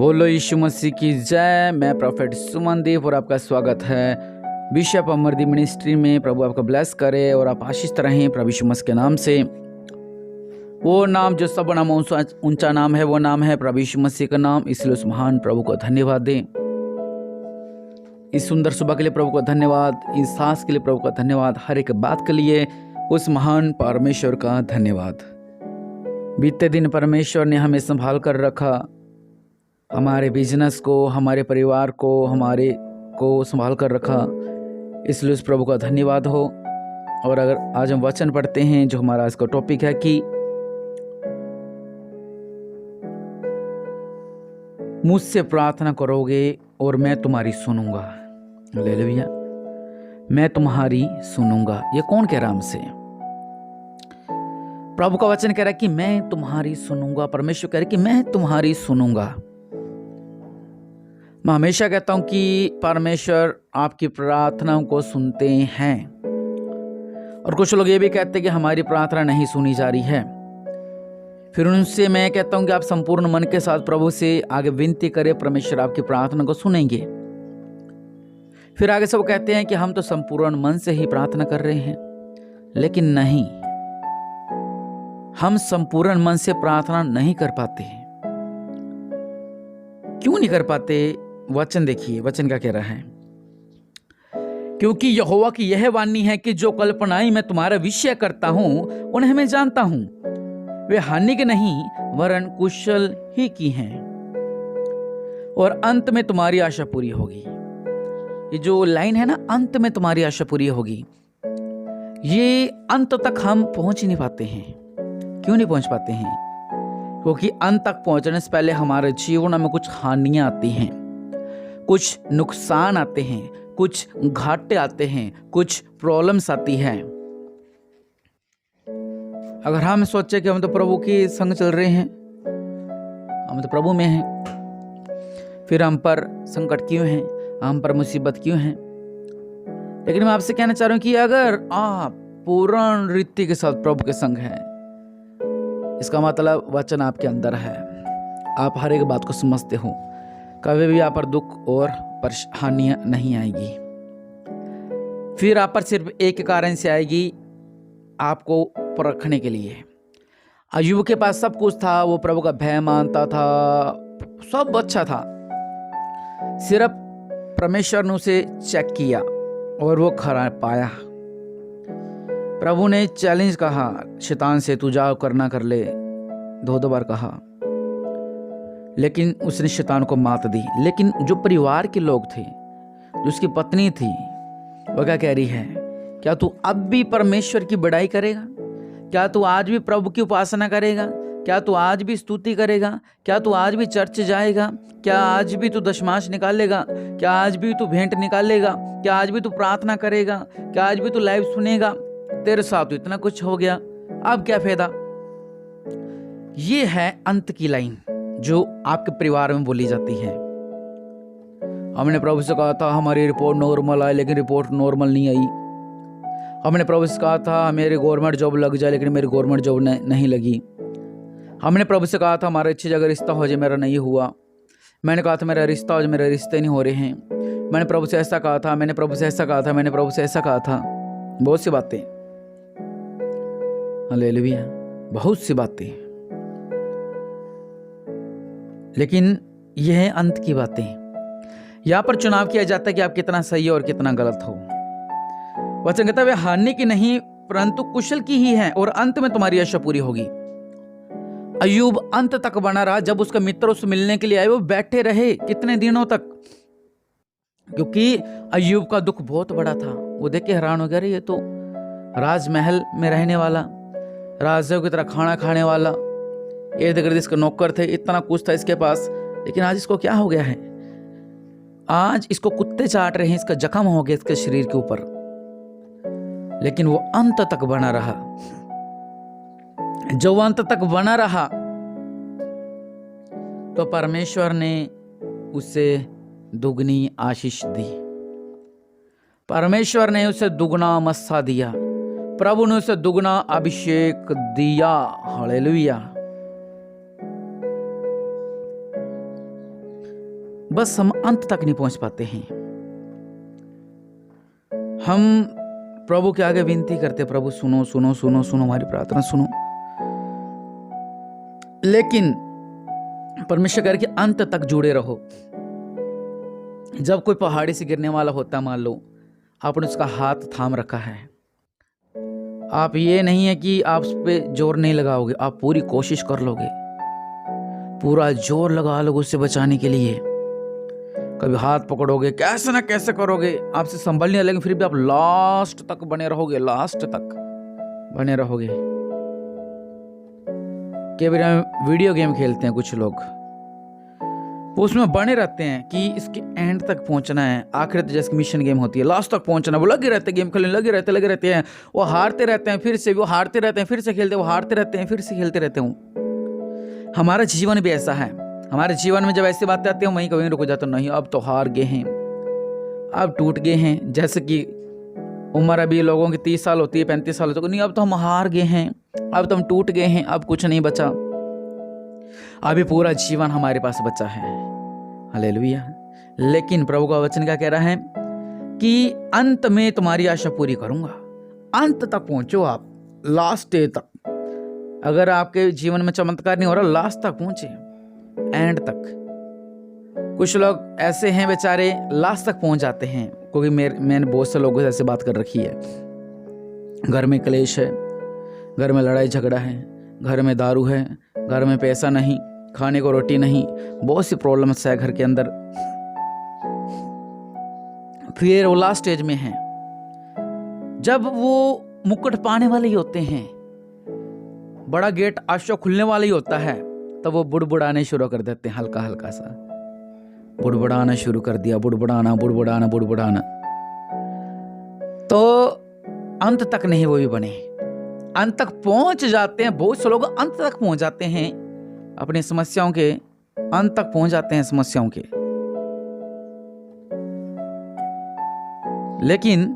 बोलो यीशु मसीह की जय। मैं प्रोफेट सुमनदीप और आपका स्वागत है बिशप अमरदीप मिनिस्ट्री में। प्रभु आपको ब्लेस करे और आप आशीष रहें प्रभु यीशु मसीह के नाम से। वो नाम जो सब नाम ऊंचा नाम है, वो नाम है प्रभु यीशु मसीह का नाम। इसलिए उस महान प्रभु को धन्यवाद दें। इस सुंदर सुबह के लिए प्रभु को धन्यवाद, इस सांस के लिए प्रभु का धन्यवाद, हर एक बात के लिए उस महान परमेश्वर का धन्यवाद। बीते दिन परमेश्वर ने हमें संभाल कर रखा, हमारे बिजनेस को, हमारे परिवार को, हमारे को संभाल कर रखा। इसलिए उस प्रभु का धन्यवाद हो। और अगर आज हम वचन पढ़ते हैं, जो हमारा आज का टॉपिक है कि मुझसे प्रार्थना करोगे और मैं तुम्हारी सुनूंगा। हालेलुया, मैं तुम्हारी सुनूंगा। ये कौन कह रहा हमसे? प्रभु का वचन कह रहा है कि मैं तुम्हारी सुनूंगा। परमेश्वर कह रहा है कि मैं तुम्हारी सुनूंगा। मैं हमेशा कहता हूं कि परमेश्वर आपकी प्रार्थनाओं को सुनते हैं। और कुछ लोग ये भी कहते हैं कि हमारी प्रार्थना नहीं सुनी जा रही है। फिर उनसे मैं कहता हूं कि आप संपूर्ण मन के साथ प्रभु से आगे विनती करें, परमेश्वर आपकी प्रार्थना को सुनेंगे। फिर आगे सब कहते हैं कि हम तो संपूर्ण मन से ही प्रार्थना कर रहे हैं, लेकिन नहीं, हम संपूर्ण मन से प्रार्थना नहीं कर पाते। क्यों नहीं कर पाते? वचन देखिए, वचन क्या कह रहा है। क्योंकि यहोवा की यह वाणी है कि जो कल्पनाएं मैं तुम्हारा विषय करता हूं उन्हें मैं जानता हूं, वे हानि के नहीं वरन कुशल ही की हैं, और अंत में तुम्हारी आशा पूरी होगी। ये जो लाइन है ना, अंत में तुम्हारी आशा पूरी होगी, ये अंत तक हम पहुंच ही नहीं पाते हैं। क्यों नहीं पहुंच पाते हैं? क्योंकि अंत तक पहुंचने से पहले हमारे जीवन में कुछ हानियां आती हैं, कुछ नुकसान आते हैं, कुछ घाटे आते हैं, कुछ प्रॉब्लम्स आती हैं। अगर हम सोचे कि हम तो प्रभु के संग चल रहे हैं, हम तो प्रभु में हैं, फिर हम पर संकट क्यों हैं, हम पर मुसीबत क्यों हैं? लेकिन मैं आपसे कहना चाह रहा हूं कि अगर आप पूर्ण रीति के साथ प्रभु के संग हैं, इसका मतलब वचन आपके अंदर है, आप हर एक बात को समझते हो, कभी भी आप पर दुख और परेशानियां नहीं आएगी। फिर आप पर सिर्फ एक कारण से आएगी, आपको परखने के लिए। अय्यूब के पास सब कुछ था, वो प्रभु का भय मानता था, सब अच्छा था। सिर्फ परमेश्वर ने उसे चेक किया और वो खरा पाया। प्रभु ने चैलेंज कहा शैतान से, तू जा करना कर ले, दो बार कहा, लेकिन उसने शैतान को मात दी। लेकिन जो परिवार के लोग थे, जो उसकी पत्नी थी, वो क्या कह रही है? क्या तू अब भी परमेश्वर की बड़ाई करेगा? क्या तू आज भी प्रभु की उपासना करेगा? क्या तू आज भी स्तुति करेगा? क्या तू आज भी चर्च जाएगा? क्या आज भी तू दशमांश निकालेगा? क्या आज भी तू भेंट निकालेगा? क्या आज भी तू प्रार्थना करेगा? क्या आज भी तू लाइव सुनेगा? तेरे साथ तो इतना कुछ हो गया, अब क्या फायदा? ये है अंत की लाइन जो आपके परिवार में बोली जाती है। हमने प्रभु से कहा था हमारी रिपोर्ट नॉर्मल आए, लेकिन रिपोर्ट नॉर्मल नहीं आई। हमने प्रभु से कहा था मेरे गवर्नमेंट जॉब लग जाए, लेकिन मेरी गवर्नमेंट जॉब नहीं लगी। हमने प्रभु से कहा था हमारा अच्छी जगह रिश्ता हो जाए, मेरा नहीं हुआ। मैंने कहा था मेरा रिश्ता हो जाए, मेरे रिश्ते नहीं हो रहे हैं। मैंने प्रभु से ऐसा कहा था, मैंने प्रभु से ऐसा कहा था, मैंने प्रभु से ऐसा कहा था। बहुत सी बातें, हालेलुया, बहुत सी बातें। लेकिन यह है अंत की बातें। यहां पर चुनाव किया जाता है कि आप कितना सही और कितना गलत हो। वचन कहता है वे हानि की नहीं परंतु कुशल की ही है, और अंत में तुम्हारी आशा पूरी होगी। अय्यूब अंत तक बना रहा। जब उसका मित्र उससे मिलने के लिए आए, वो बैठे रहे कितने दिनों तक, क्योंकि अय्यूब का दुख बहुत बड़ा था। वो देख के हैरान हो गया, ये तो राजमहल में रहने वाला, राजाओं की तरह खाना खाने वाला, इर्द गिर्द इसके नौकर थे, इतना कुछ था इसके पास, लेकिन आज इसको क्या हो गया है? आज इसको कुत्ते चाट रहे हैं, इसका जख्म हो गया इसके शरीर के ऊपर। लेकिन वो अंत तक बना रहा। जो अंत तक बना रहा तो परमेश्वर ने उसे दुगनी आशीष दी, परमेश्वर ने उसे दुगना मस्सा दिया, प्रभु ने उसे दुगना अभिषेक दिया। हालेलुया। बस हम अंत तक नहीं पहुंच पाते हैं। हम प्रभु के आगे विनती करते, प्रभु सुनो सुनो सुनो सुनो, हमारी प्रार्थना सुनो, लेकिन परमेश्वर कह रहे कि अंत तक जुड़े रहो। जब कोई पहाड़ी से गिरने वाला होता, मान लो आपने उसका हाथ थाम रखा है, आप ये नहीं है कि आप उस पर जोर नहीं लगाओगे, आप पूरी कोशिश कर लोगे, पूरा जोर लगा लोगे उससे बचाने के लिए। कभी हाथ पकड़ोगे, कैसे ना कैसे करोगे, आपसे संभल नहीं, लेकिन फिर भी आप लास्ट तक बने रहोगे, लास्ट तक बने रहोगे। कई बार वीडियो गेम खेलते हैं कुछ लोग, वो उसमें बने रहते हैं कि इसके एंड तक पहुंचना है, आखिर तक, जैसे मिशन गेम होती है, लास्ट तक पहुंचना, वो लगे रहते हैं गेम खेलने, लगे रहते हैं, वो हारते रहते हैं, फिर से वो हारते रहते हैं, फिर से खेलते, वो हारते रहते हैं, फिर से खेलते रहते हैं। हमारा जीवन भी ऐसा है। हमारे जीवन में जब ऐसी बातें आती हैं, वहीं कहीं रुक जाते, नहीं अब तो हार गए हैं, अब टूट गए हैं। जैसे कि उम्र अभी लोगों की 30 साल होती है, 35 साल होती है, नहीं अब तो हम हार गए हैं, अब तो हम टूट गए हैं, अब कुछ नहीं बचा, अभी पूरा जीवन हमारे पास बचा है। हालेलुया। लेकिन प्रभु का वचन क्या कह रहा है कि अंत में तुम्हारी आशा पूरी करूंगा। अंत तक पहुंचो आप, लास्ट डे तक। अगर आपके जीवन में चमत्कार नहीं हो रहा, लास्ट तक पहुंचे, एंड तक। कुछ लोग ऐसे हैं बेचारे, लास्ट तक पहुंच जाते हैं, क्योंकि मैंने बहुत से लोगों से ऐसे बात कर रखी है। घर में क्लेश है, घर में लड़ाई झगड़ा है, घर में दारू है, घर में पैसा नहीं, खाने को रोटी नहीं, बहुत सी प्रॉब्लम्स है घर के अंदर। फिर वो लास्ट स्टेज में है, जब वो मुकुट पाने वाले ही होते हैं, बड़ा गेट आशा खुलने वाला ही होता है, तब वो बुड़बुड़ाने शुरू कर देते हैं, हल्का हल्का सा बुड़बुड़ाना शुरू कर दिया, बुड़बुड़ाना बुड़बुड़ाना बुड़बुड़ाना। तो अंत तक नहीं वो भी बने, अंत तक पहुंच जाते हैं। बहुत से लोग अंत तक पहुंच जाते हैं, अपनी समस्याओं के अंत तक पहुंच जाते हैं, समस्याओं के। लेकिन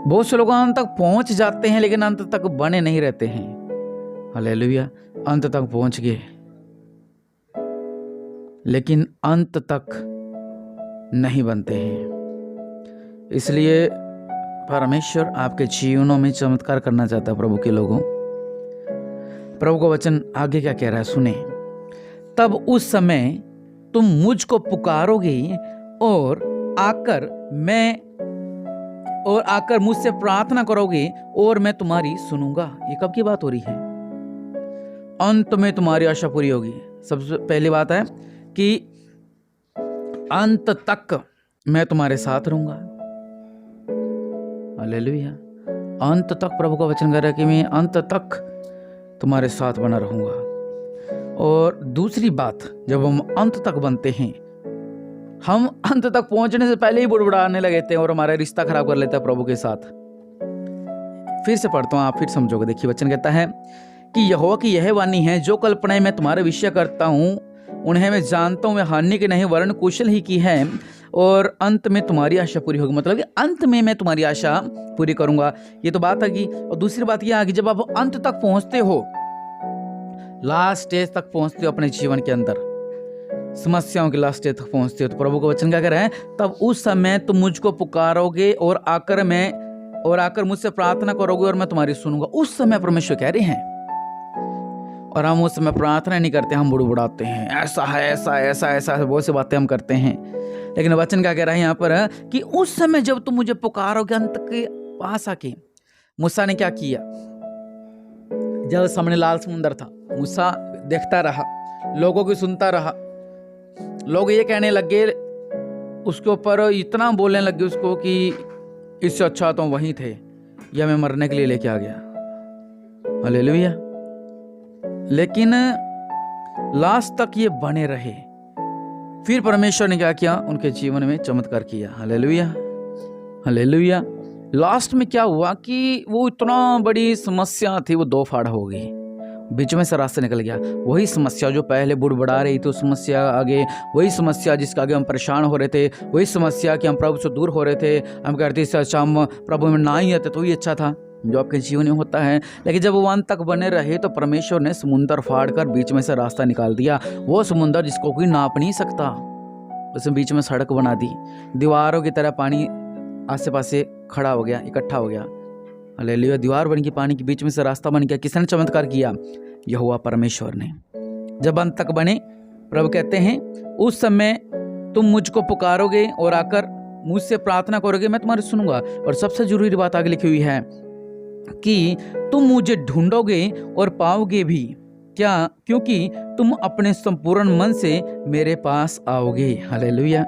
बहुत से लोग अंत तक पहुंच जाते हैं, लेकिन अंत तक बने नहीं रहते हैं। हालेलुया। अंत तक पहुंच गए, लेकिन अंत तक नहीं बनते हैं। इसलिए परमेश्वर आपके जीवनों में चमत्कार करना चाहता है, प्रभु के लोगों। प्रभु का वचन आगे क्या कह रहा है, सुने। तब उस समय तुम मुझको पुकारोगे और आकर मुझसे प्रार्थना करोगे और मैं तुम्हारी सुनूंगा। ये कब की बात हो रही है? अंत में तुम्हारी आशा पूरी होगी। सबसे पहली बात है कि अंत तक मैं तुम्हारे साथ रहूंगा। हालेलुया। अंत तक प्रभु का वचन कह रहा है कि मैं अंत तक तुम्हारे साथ बना रहूंगा। और दूसरी बात, जब हम अंत तक बनते हैं, हम अंत तक पहुंचने से पहले ही बुड़बुड़ाने लगे थे और हमारा रिश्ता खराब कर लेता है प्रभु के साथ। फिर से पढ़ता हूं, आप फिर समझोगे। देखिए वचन कहता है कि यहोवा की यह वाणी है, जो कल्पनाएं मैं तुम्हारे विषय करता हूं उन्हें मैं जानता हूं, मैं हानि की नहीं वरन कुशल ही की है, और अंत में तुम्हारी आशा पूरी होगी। मतलब कि अंत में मैं तुम्हारी आशा पूरी करूंगा। ये तो बात आगी। और दूसरी बात ये आगी, जब आप अंत तक पहुंचते हो, लास्ट स्टेज तक पहुंचते हो अपने जीवन के अंदर, समस्याओं के लास्ट स्टेज तक पहुंचते हो, तो प्रभु का वचन क्या कह रहा है, तब उस समय तुम मुझको पुकारोगे और आकर मुझसे प्रार्थना करोगे और मैं तुम्हारी सुनूंगा। उस समय परमेश्वर कह रहे हैं। और हम उस समय प्रार्थना नहीं करते, हम बुड़बुड़ाते हैं, ऐसा है, ऐसा ऐसा ऐसा, बहुत सी बातें हम करते हैं। लेकिन वचन क्या कह रहा है यहाँ पर कि उस समय जब तुम मुझे पुकारोगे अंत के पास आके। मूसा ने क्या किया? जब सामने लाल समुंदर था, मूसा देखता रहा, लोगों की सुनता रहा। लोग ये कहने लगे उसके ऊपर, इतना बोलने लगे उसको कि इससे अच्छा तो वहीं थे, या मैं मरने के लिए लेके आ गया। हालेलुया। लेकिन लास्ट तक ये बने रहे। फिर परमेश्वर ने क्या किया? उनके जीवन में चमत्कार किया। Hallelujah, hallelujah. लास्ट में क्या हुआ कि वो इतना बड़ी समस्या थी, वो दो फाड़ हो गई, बीच में से रास्ता निकल गया। वही समस्या जो पहले बुड़बुड़ा रही थी, उस समस्या आगे, वही समस्या जिसके आगे हम परेशान हो रहे थे, वही समस्या कि हम प्रभु से दूर हो रहे थे, हम कहते थे अच्छा हम प्रभु में ना ही आते तो ही अच्छा था, जो आपके जीवन में होता है। लेकिन जब वो अंत तक बने रहे तो परमेश्वर ने समुंदर फाड़ कर बीच में से रास्ता निकाल दिया। वो समुंदर जिसको कोई नाप नहीं सकता, उसमें बीच में सड़क बना दी, दीवारों की तरह पानी आसे पासे खड़ा हो गया, इकट्ठा हो गया। हालेलुया, दीवार बन गई, पानी के बीच में से रास्ता बन गया। किसने चमत्कार किया? यहोवा परमेश्वर ने। जब अंत तक बने, प्रभु कहते हैं उस समय तुम मुझको पुकारोगे और आकर मुझसे प्रार्थना करोगे, मैं तुम्हारी सुनूंगा। और सबसे जरूरी बात आगे लिखी हुई है कि तुम मुझे ढूंढोगे और पाओगे भी। क्या? क्योंकि तुम अपने संपूर्ण मन से मेरे पास आओगे। हालेलुया,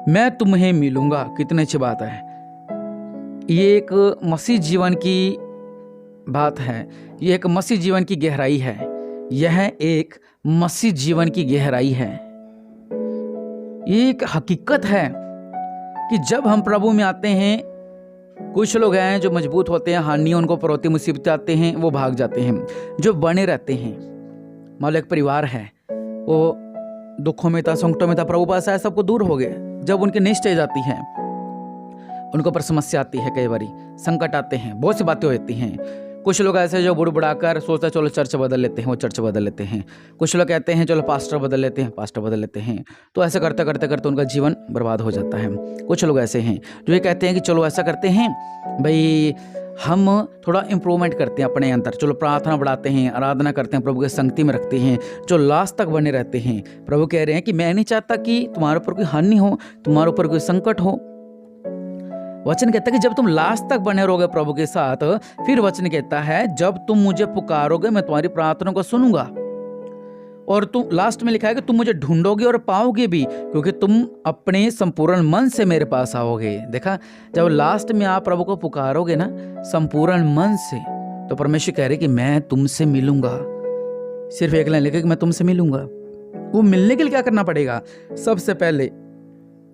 मैं तुम्हें मिलूंगा। कितनी अच्छी बात है। ये एक मसीह जीवन की बात है, ये एक मसीह जीवन की गहराई है। यह एक मसीह जीवन की गहराई है। ये एक हकीकत है कि जब हम प्रभु में आते हैं, कुछ लोग हैं जो मजबूत होते हैं, हानि उनको परोती मुसीबतें आते हैं, वो भाग जाते हैं। जो बने रहते हैं, मान लो एक परिवार है, वो दुखों में था, संकटों में था, प्रभु पास आया, सबको दूर हो गए। जब उनकी नेक्स्ट स्टेज आती है, उनको पर समस्या आती है, कई बारी संकट आते हैं, बहुत सी बातें होती हैं। कुछ लोग ऐसे जो बुढ़ाकर सोचते हैं चलो चर्च बदल लेते हैं, वो चर्च बदल लेते हैं। कुछ लोग कहते हैं चलो पास्टर बदल लेते हैं, पास्टर बदल लेते हैं। तो ऐसे करते करते करते उनका जीवन बर्बाद हो जाता है। कुछ लोग ऐसे हैं जो ये कहते हैं कि चलो ऐसा करते हैं भाई, हम थोड़ा इम्प्रूवमेंट करते हैं अपने अंदर, चलो प्रार्थना बढ़ाते हैं, आराधना करते हैं, प्रभु के संगति में रखते हैं, जो लास्ट तक बने रहते हैं। प्रभु कह रहे हैं कि मैं नहीं चाहता कि तुम्हारे ऊपर कोई हानि हो, तुम्हारे ऊपर कोई संकट हो। वचन कहता है कि जब तुम लास्ट तक बने रहोगे प्रभु के साथ, फिर वचन कहता है जब तुम मुझे पुकारोगे मैं तुम्हारी प्रार्थना को सुनूंगा। और तुम, लास्ट में लिखा है कि तुम मुझे ढूंढोगे और पाओगे भी, क्योंकि तुम अपने संपूर्ण मन से मेरे पास आओगे। देखा, जब लास्ट में आप प्रभु को पुकारोगे ना संपूर्ण मन से, तो परमेश्वर कह रहे कि मैं तुमसे मिलूंगा। सिर्फ एक लाइन लिखे कि मैं तुमसे मिलूंगा। वो मिलने के लिए क्या करना पड़ेगा? सबसे पहले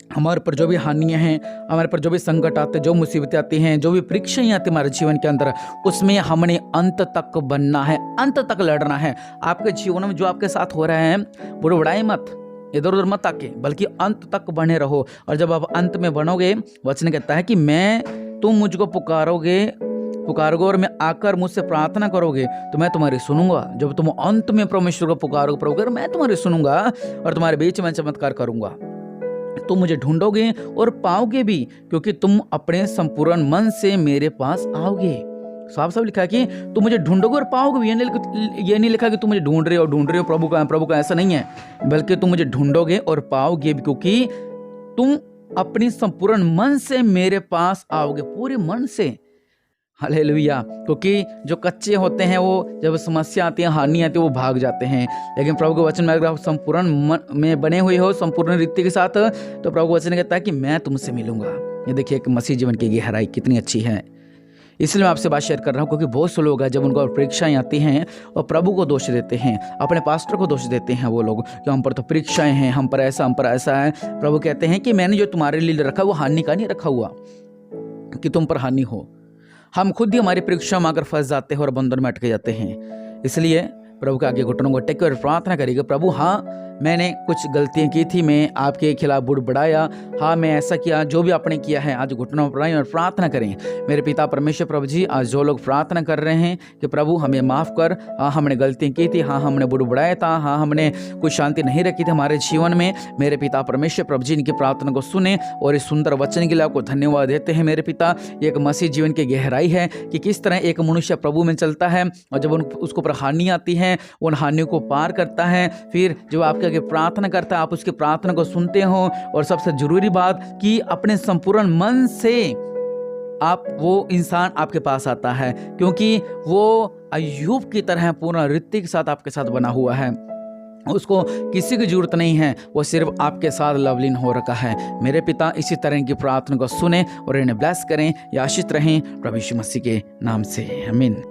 हमारे पर जो भी हानियां हैं, हमारे पर जो भी संकट आते, जो मुसीबतें आती हैं, जो भी परीक्षाएं आती हमारे जीवन के अंदर, उसमें हमने अंत तक बनना है, अंत तक लड़ना है। आपके जीवन में जो आपके साथ हो रहा है, बुड़बुड़ाई मत, इधर उधर मत आके, बल्कि अंत तक बने रहो। और जब आप अंत में बनोगे, वचन कहता है कि तुम मुझको पुकारोगे और मैं आकर मुझसे प्रार्थना करोगे तो मैं तुम्हारी सुनूंगा। जब तुम अंत में परमेश्वर को पुकारोगे, मैं तुम्हारी सुनूंगा और तुम्हारे बीच में चमत्कार करूंगा। तुम मुझे ढूंढोगे और पाओगे भी, क्योंकि तुम अपने संपूर्ण मन से मेरे पास आओगे। साफ साफ लिखा है कि तुम मुझे ढूंढोगे और पाओगे भी। ये नहीं लिखा कि तुम मुझे ढूंढ रहे हो प्रभु का, ऐसा नहीं है, बल्कि तुम मुझे ढूंढोगे और पाओगे भी, क्योंकि तुम अपनी संपूर्ण मन से मेरे पास आओगे, पूरे मन से। हालेलुया, क्योंकि जो कच्चे होते हैं वो जब समस्या आती है, हानि आती है, वो भाग जाते हैं। लेकिन प्रभु के वचन में अगर आप संपूर्ण मन में बने हुए हो, संपूर्ण रीति के साथ, तो प्रभु के वचन कहता है कि मैं तुमसे मिलूंगा। ये देखिए एक मसीह जीवन की गहराई कितनी अच्छी है। इसलिए मैं आपसे बात शेयर कर रहा हूँ, क्योंकि बहुत से लोग हैं जब उनको परीक्षाएं आती हैं और प्रभु को दोष देते हैं, अपने पास्टर को दोष देते हैं वो लोग कि हम पर तो परीक्षाएं हैं, हम पर ऐसा है। प्रभु कहते हैं कि मैंने जो तुम्हारे लिए रखा वो हानि का नहीं रखा हुआ कि तुम पर हानि हो। हम खुद ही हमारी परीक्षा में आकर फंस जाते हैं और बंधन में अटके जाते हैं। इसलिए प्रभु के आगे घुटनों को टेक कर प्रार्थना करिएगा, प्रभु हाँ मैंने कुछ गलतियां की थी, मैं आपके खिलाफ बुड़बुड़ाया, हाँ मैं ऐसा किया, जो भी आपने किया है आज घुटनों पर पड़ाएं और प्रार्थना करें। मेरे पिता परमेश्वर प्रभु जी, आज जो लोग प्रार्थना कर रहे हैं कि प्रभु हमें माफ़ कर, हाँ हमने गलतियां की थी, हाँ हमने बुड़बुड़ाया था, हाँ हमने कुछ शांति नहीं रखी थी हमारे जीवन में, मेरे पिता परमेश्वर प्रभु जी इनकी प्रार्थना को सुने और इस सुंदर वचन के लिए आपको धन्यवाद देते हैं। मेरे पिता, एक मसीह जीवन की गहराई है कि किस तरह एक मनुष्य प्रभु में चलता है और जब उसको पर हानि आती है, उन हानियों को पार करता है, फिर जो आपके आगे प्रार्थना करता है आप उसकी प्रार्थना को सुनते हो। और सबसे जरूरी बात कि अपने संपूर्ण मन से आप, वो इंसान आपके पास आता है, क्योंकि वो अय्यूब की तरह पूर्ण रीति के साथ आपके साथ बना हुआ है। उसको किसी की जरूरत नहीं है, वो सिर्फ आपके साथ लवलीन हो रखा है। मेरे पिता इसी तरह की प्रार्थना को सुने और इन्हें ब्लेस करें, या आशीष रहें प्रभु यीशु मसीह के नाम से, आमीन।